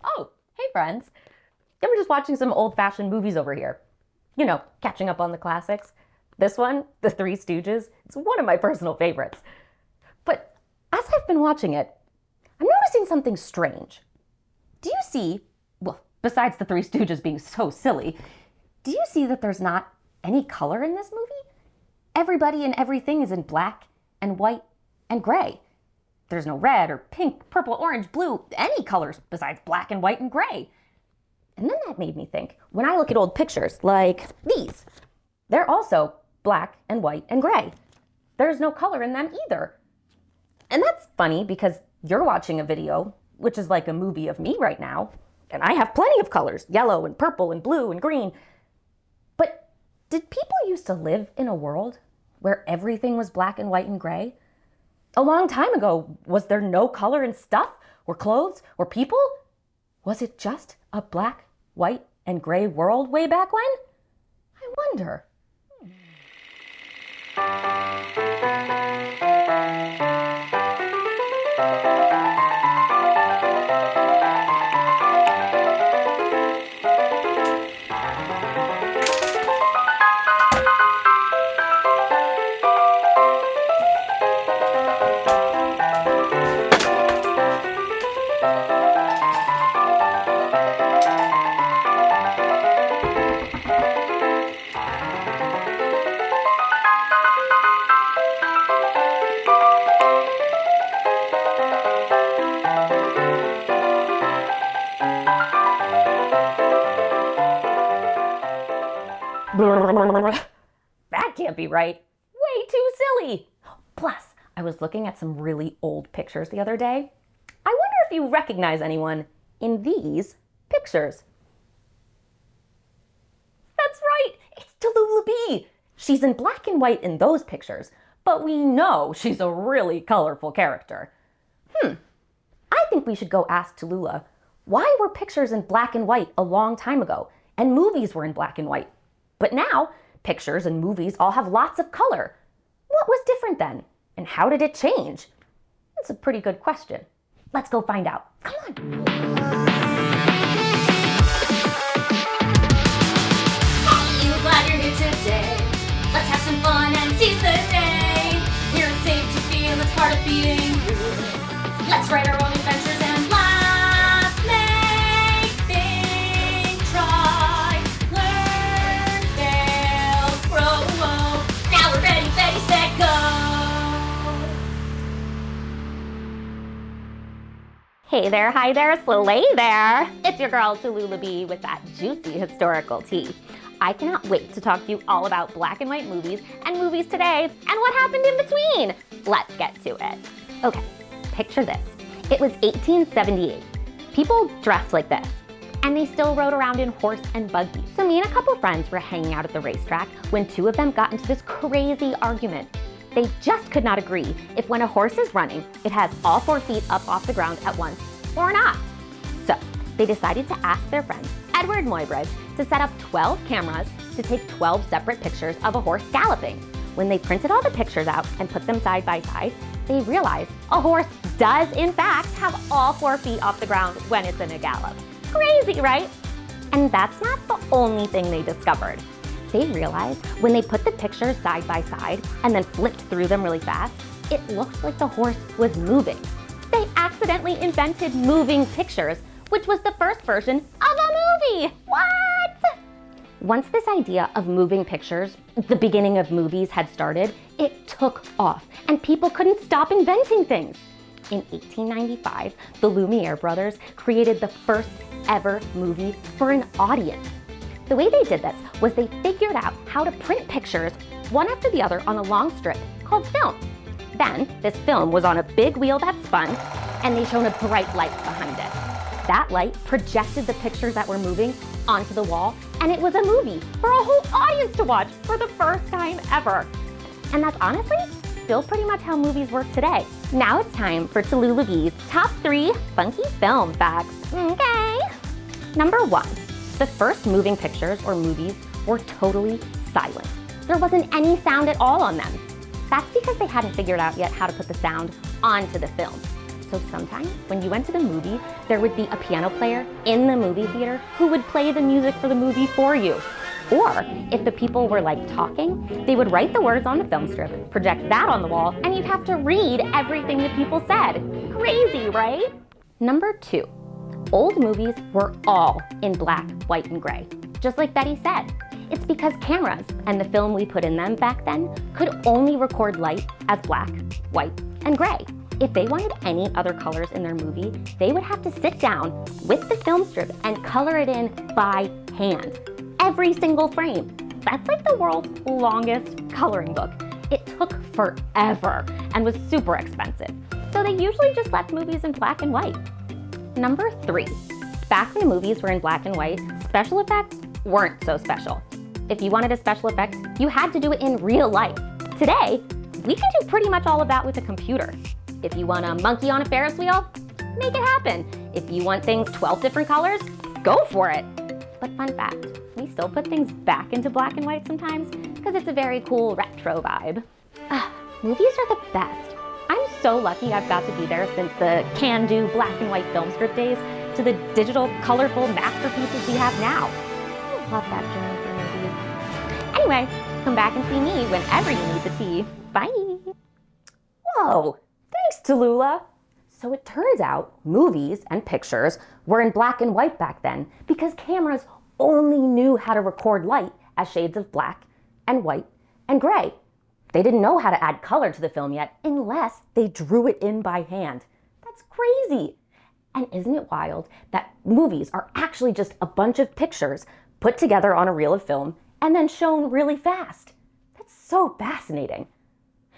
Oh, hey friends. Yeah, we're just watching some old-fashioned movies over here. You know, catching up on the classics. This one, The Three Stooges, it's one of my personal favorites. But as I've been watching it, I'm noticing something strange. Do you see, well, besides The Three Stooges being so silly, do you see that there's not any color in this movie? Everybody and everything is in black and white and gray. There's no red or pink, purple, orange, blue, any colors besides black and white and gray. And then that made me think, when I look at old pictures like these, they're also black and white and gray. There's no color in them either. And that's funny because you're watching a video, which is like a movie of me right now, and I have plenty of colors, yellow and purple and blue and green. But did people used to live in a world where everything was black and white and gray? A long time ago, was there no color in stuff or clothes or people? Was it just a black, white, and gray world way back when? I wonder. That can't be right. Way too silly. Plus, I was looking at some really old pictures the other day. I wonder if you recognize anyone in these pictures. That's right, it's Tallulah B. She's in black and white in those pictures, but we know she's a really colorful character. I think we should go ask Tallulah, why were pictures in black and white a long time ago, and movies were in black and white? But now, pictures and movies all have lots of color. What was different then? And how did it change? That's a pretty good question. Let's go find out. Come on. Hey, you glad you're here today? Let's have some fun and seize the day. We're safe to feel it's part of being you. Let's write our own adventures and laugh, make, think, try, learn, fail, grow. Now we're ready, set, go. Hey there, hi there, slay there. It's your girl Tallulah B with that juicy historical tea. I cannot wait to talk to you all about black and white movies and movies today and what happened in between. Let's get to it. Okay, picture this. It was 1878. People dressed like this, and they still rode around in horse and buggy. So me and a couple friends were hanging out at the racetrack when two of them got into this crazy argument. They just could not agree if when a horse is running, it has all 4 feet up off the ground at once or not. So they decided to ask their friend, Edward Muybridge, to set up 12 cameras to take 12 separate pictures of a horse galloping. When they printed all the pictures out and put them side by side, they realized a horse does in fact have all 4 feet off the ground when it's in a gallop. Crazy, right? And that's not the only thing they discovered. They realized when they put the pictures side by side and then flipped through them really fast, it looked like the horse was moving. They accidentally invented moving pictures, which was the first version of a movie. What? Once this idea of moving pictures, the beginning of movies, had started, it took off and people couldn't stop inventing things. In 1895, the Lumiere brothers created the first ever movie for an audience. The way they did this was they figured out how to print pictures one after the other on a long strip called film. Then, this film was on a big wheel that spun, and they shone a bright light behind it. That light projected the pictures that were moving onto the wall, and it was a movie for a whole audience to watch for the first time ever. And that's honestly still pretty much how movies work today. Now it's time for Tallulah B's top 3 funky film facts. Okay. Number 1. The first moving pictures or movies were totally silent. There wasn't any sound at all on them. That's because they hadn't figured out yet how to put the sound onto the film. So sometimes when you went to the movie, there would be a piano player in the movie theater who would play the music for the movie for you. Or if the people were like talking, they would write the words on the film strip, project that on the wall, and you'd have to read everything the people said. Crazy, right? Number 2, old movies were all in black, white, and gray. Just like Betty said, it's because cameras and the film we put in them back then could only record light as black, white, and gray. If they wanted any other colors in their movie, they would have to sit down with the film strip and color it in by hand. Every single frame. That's like the world's longest coloring book. It took forever and was super expensive. So they usually just left movies in black and white. Number 3, back when the movies were in black and white, special effects weren't so special. If you wanted a special effect, you had to do it in real life. Today, we can do pretty much all of that with a computer. If you want a monkey on a Ferris wheel, make it happen. If you want things 12 different colors, go for it. But fun fact, we still put things back into black and white sometimes because it's a very cool retro vibe. Movies are the best. I'm so lucky I've got to be there since the can-do black and white film strip days to the digital, colorful masterpieces we have now. I love that journey for movies. Anyway, come back and see me whenever you need the tea. Bye. Whoa, thanks, Tallulah. So it turns out movies and pictures were in black and white back then because cameras only knew how to record light as shades of black and white and gray. They didn't know how to add color to the film yet unless they drew it in by hand. That's crazy. And isn't it wild that movies are actually just a bunch of pictures put together on a reel of film and then shown really fast? That's so fascinating.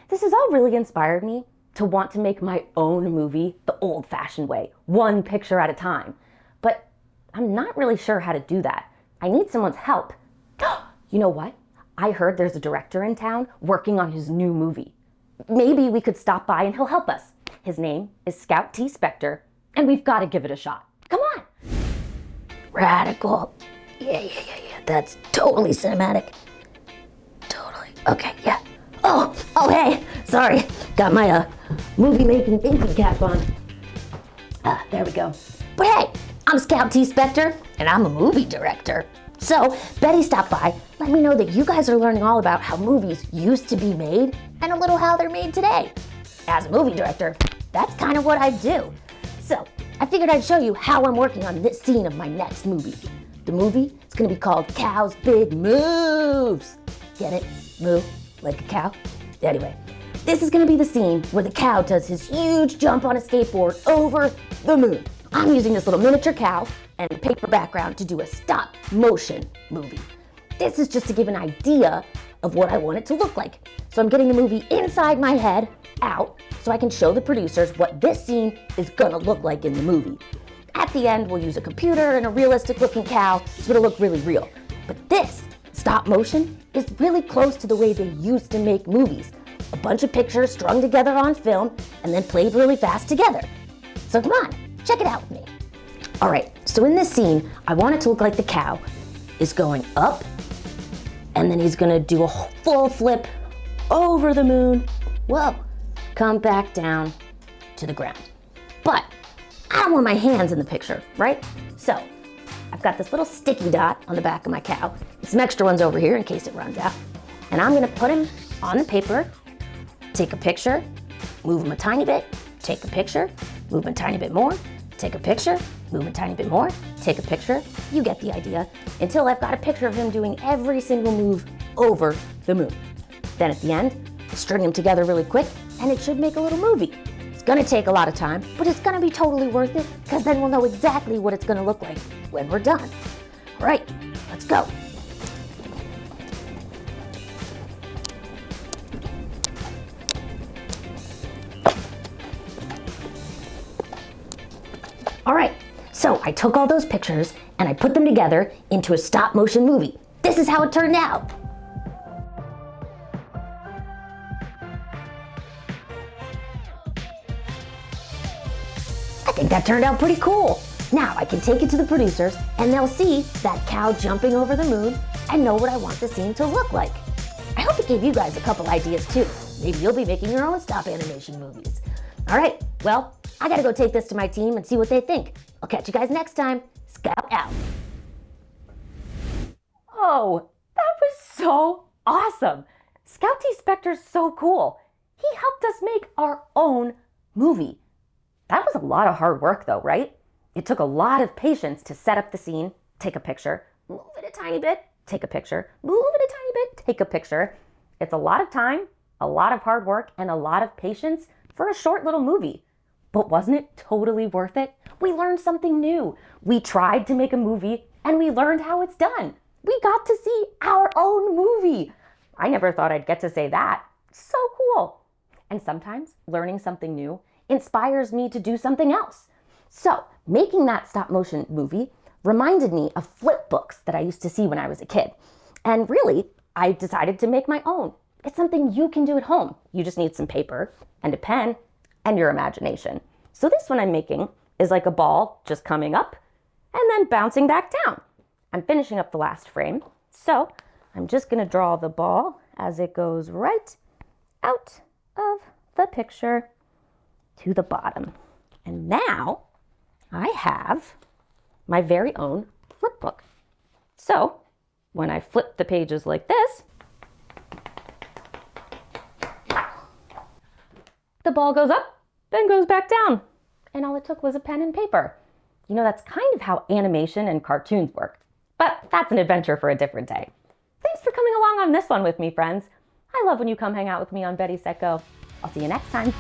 This has all really inspired me to want to make my own movie the old-fashioned way, one picture at a time. But I'm not really sure how to do that. I need someone's help. You know what? I heard there's a director in town working on his new movie. Maybe we could stop by and he'll help us. His name is Scout T. Spector, and we've got to give it a shot. Come on. Radical. Yeah. That's totally cinematic. Totally. Okay, yeah. Oh, hey. Sorry. Got my movie making thinking cap on. There we go. But hey, I'm Scout T. Spector, and I'm a movie director. So, Betty stopped by, let me know that you guys are learning all about how movies used to be made and a little how they're made today. As a movie director, that's kind of what I do. So, I figured I'd show you how I'm working on this scene of my next movie. The movie is going to be called Cow's Big Moves. Get it? Moo, like a cow? Anyway, this is going to be the scene where the cow does his huge jump on a skateboard over the moon. I'm using this little miniature cow and paper background to do a stop motion movie. This is just to give an idea of what I want it to look like. So I'm getting the movie inside my head, out, so I can show the producers what this scene is gonna look like in the movie. At the end, we'll use a computer and a realistic looking cow, so it'll look really real. But this stop motion is really close to the way they used to make movies. A bunch of pictures strung together on film and then played really fast together. So come on, check it out with me. All right, so in this scene, I want it to look like the cow is going up, and then he's gonna do a full flip over the moon. Whoa, come back down to the ground. But I don't want my hands in the picture, right? So I've got this little sticky dot on the back of my cow, some extra ones over here in case it runs out. And I'm gonna put him on the paper, take a picture, move him a tiny bit, take a picture, move him a tiny bit more, take a picture, move a tiny bit more, take a picture. You get the idea, until I've got a picture of him doing every single move over the moon. Then at the end, string them together really quick, and it should make a little movie. It's gonna take a lot of time, but it's gonna be totally worth it, because then we'll know exactly what it's gonna look like when we're done. All right, let's go. All right, so I took all those pictures and I put them together into a stop motion movie. This is how it turned out. I think that turned out pretty cool. Now I can take it to the producers and they'll see that cow jumping over the moon and know what I want the scene to look like. I hope it gave you guys a couple ideas too. Maybe you'll be making your own stop animation movies. All right, well, I gotta go take this to my team and see what they think. I'll catch you guys next time. Scout out. Oh, that was so awesome. Scout T. Spector's so cool. He helped us make our own movie. That was a lot of hard work though, right? It took a lot of patience to set up the scene, take a picture, move it a tiny bit, take a picture, move it a tiny bit, take a picture. It's a lot of time, a lot of hard work, and a lot of patience for a short little movie. But wasn't it totally worth it? We learned something new. We tried to make a movie and we learned how it's done. We got to see our own movie. I never thought I'd get to say that. So cool. And sometimes learning something new inspires me to do something else. So making that stop motion movie reminded me of flip books that I used to see when I was a kid. And really, I decided to make my own. It's something you can do at home. You just need some paper and a pen and your imagination. So this one I'm making is like a ball just coming up and then bouncing back down. I'm finishing up the last frame. So I'm just gonna draw the ball as it goes right out of the picture to the bottom. And now I have my very own flip book. So when I flip the pages like this, the ball goes up, then goes back down. And all it took was a pen and paper. You know, that's kind of how animation and cartoons work. But that's an adventure for a different day. Thanks for coming along on this one with me, friends. I love when you come hang out with me on Betty Set Go. I'll see you next time.